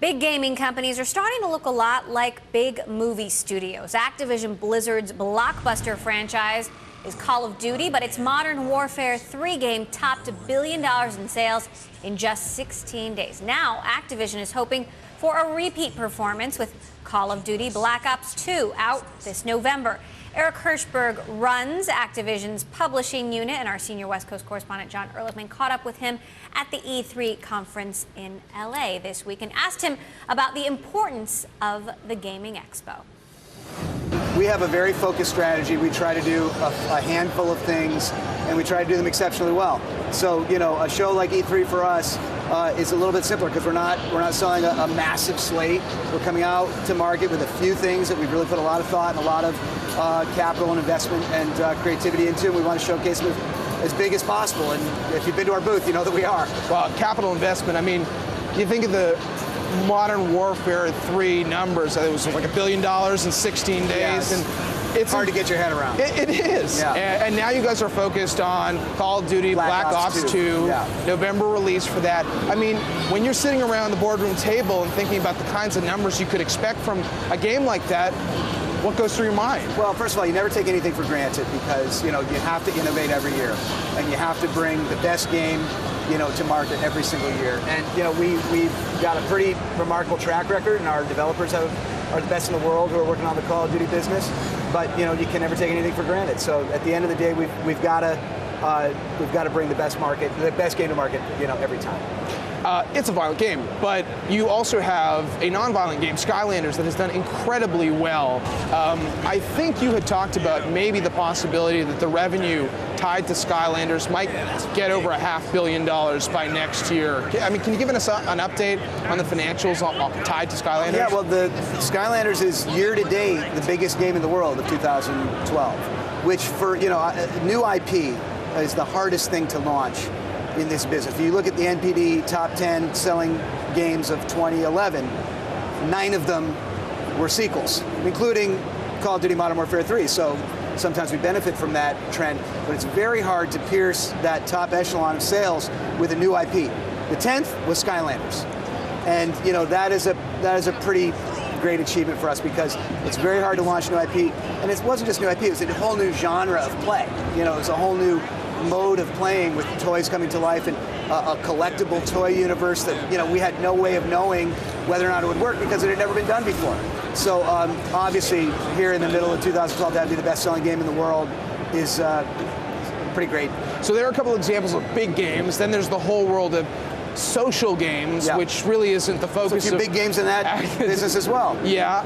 Big gaming companies are starting to look a lot like big movie studios. Activision Blizzard's blockbuster franchise is Call of Duty, but its Modern Warfare 3 game topped $1 billion in sales in just 16 days. Now, Activision is hoping for a repeat performance with Call of Duty Black Ops 2 out this November. Eric Hirshberg runs Activision's publishing unit, and our senior West Coast correspondent John Ehrlichman caught up with him at the E3 conference in LA this week and asked him about the importance of the Gaming Expo. We have a very focused strategy. We try to do a handful of things, and we try to do them exceptionally well. So, you know, a show like E3 for us is a little bit simpler because we're not selling a massive slate. We're coming out to market with a few things that we've really put a lot of thought and a lot of capital and investment and creativity into. We want to showcase them as big as possible. And if you've been to our booth, you know that we are. Well, capital investment, I mean, you think of the Modern Warfare 3 numbers, it was like $1 billion in 16 days. Yes. And it's hard to get your head around. It is. Yeah. And now you guys are focused on Call of Duty, Black Ops 2, November release for that. I mean, when you're sitting around the boardroom table and thinking about the kinds of numbers you could expect from a game like that, what goes through your mind? Well, first of all, you never take anything for granted because, you know, you have to innovate every year and you have to bring the best game, you know, to market every single year. And, you know, we've got a pretty remarkable track record, and our developers are the best in the world who are working on the Call of Duty business. But, you know, you can never take anything for granted. So at the end of the day, we've got to bring the best game to market, you know, every time. It's a violent game, but you also have a non-violent game, Skylanders, that has done incredibly well. I think you had talked about maybe the possibility that the revenue tied to Skylanders might get over $500 million by next year. I mean, can you give us an update on the financials tied to Skylanders? Yeah, well, the Skylanders is year-to-date the biggest game in the world of 2012, which for, you know, new IP is the hardest thing to launch in this business. If you look at the NPD top 10 selling games of 2011, 9 of them were sequels, including Call of Duty Modern Warfare 3. So sometimes we benefit from that trend, but it's very hard to pierce that top echelon of sales with a new IP. The 10th was Skylanders. And you know, that is a pretty great achievement for us because it's very hard to launch new IP. And it wasn't just new IP, it was a whole new genre of play. You know, it was a whole new mode of playing with toys coming to life and a collectible toy universe that, you know, we had no way of knowing whether or not it would work because it had never been done before. So obviously here in the middle of 2012 to be the best-selling game in the world is pretty great. So there are a couple of examples of big games. Then there's the whole world of social games, which really isn't the focus. So a few big games in that business as well. Yeah,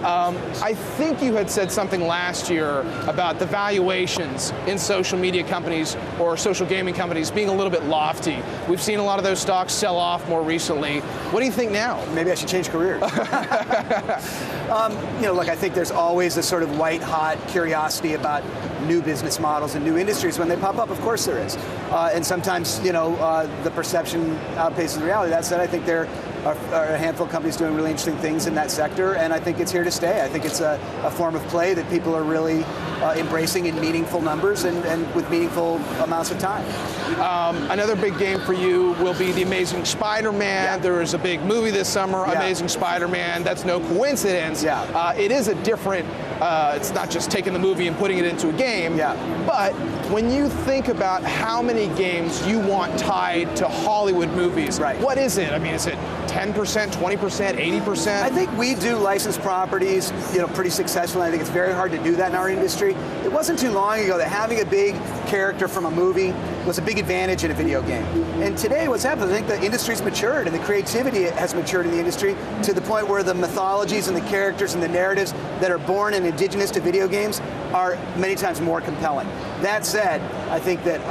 I think you had said something last year about the valuations in social media companies or social gaming companies being a little bit lofty. We've seen a lot of those stocks sell off more recently. What do you think now? Maybe I should change careers. You know, look, I think there's always a sort of white-hot curiosity about new business models and new industries when they pop up. Of course there is. And sometimes, you know, the perception outpaces the reality. That said, I think there are a handful of companies doing really interesting things in that sector, and I think it's here to stay. I think it's a form of play that people are really embracing in meaningful numbers and with meaningful amounts of time. Another big game for you will be The Amazing Spider-Man. Yeah. There is a big movie this summer, Amazing Spider-Man. That's no coincidence. Yeah. It is a different, it's not just taking the movie and putting it into a game, but when you think about how many games you want tied to Hollywood movies, what is it? I mean, is it 10%, 20%, 80%? I think we do licensed properties, you know, pretty successfully. I think it's very hard to do that in our industry. It wasn't too long ago that having a big character from a movie was a big advantage in a video game. And today what's happened, I think the industry's matured and the creativity has matured in the industry to the point where the mythologies and the characters and the narratives that are born and indigenous to video games are many times more compelling. That said, I think that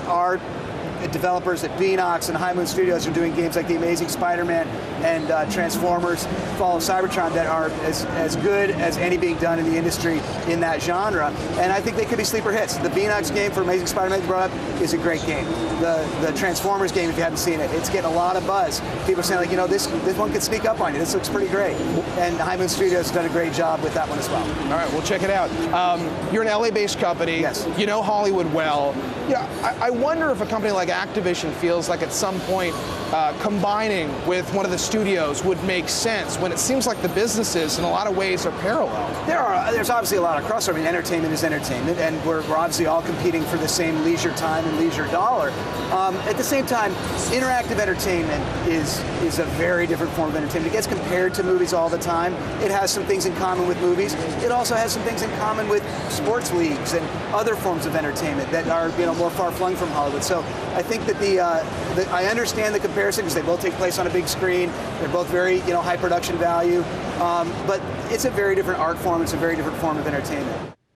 our developers at Beanox and High Moon Studios are doing games like The Amazing Spider-Man and Transformers Fall of Cybertron that are as good as any being done in the industry in that genre. And I think they could be sleeper hits. The Beanox game for Amazing Spider-Man you brought up is a great game. The Transformers game, if you haven't seen it, it's getting a lot of buzz. People are saying, like, you know, this one could sneak up on you. This looks pretty great. And High Moon Studios has done a great job with that one as well. All right, we'll check it out. You're an LA-based company. Yes. You know Hollywood well. Yeah, I wonder if a company like Activision feels like at some point combining with one of the studios would make sense when it seems like the businesses in a lot of ways are parallel? There's obviously a lot of crossover. I mean, entertainment is entertainment, and we're obviously all competing for the same leisure time and leisure dollar. At the same time, interactive entertainment is a very different form of entertainment. It gets compared to movies all the time. It has some things in common with movies. It also has some things in common with sports leagues and other forms of entertainment that are more far-flung from Hollywood. So I think that I understand the comparison because they both take place on a big screen. They're both very high production value, but it's a very different art form. It's a very different form of entertainment.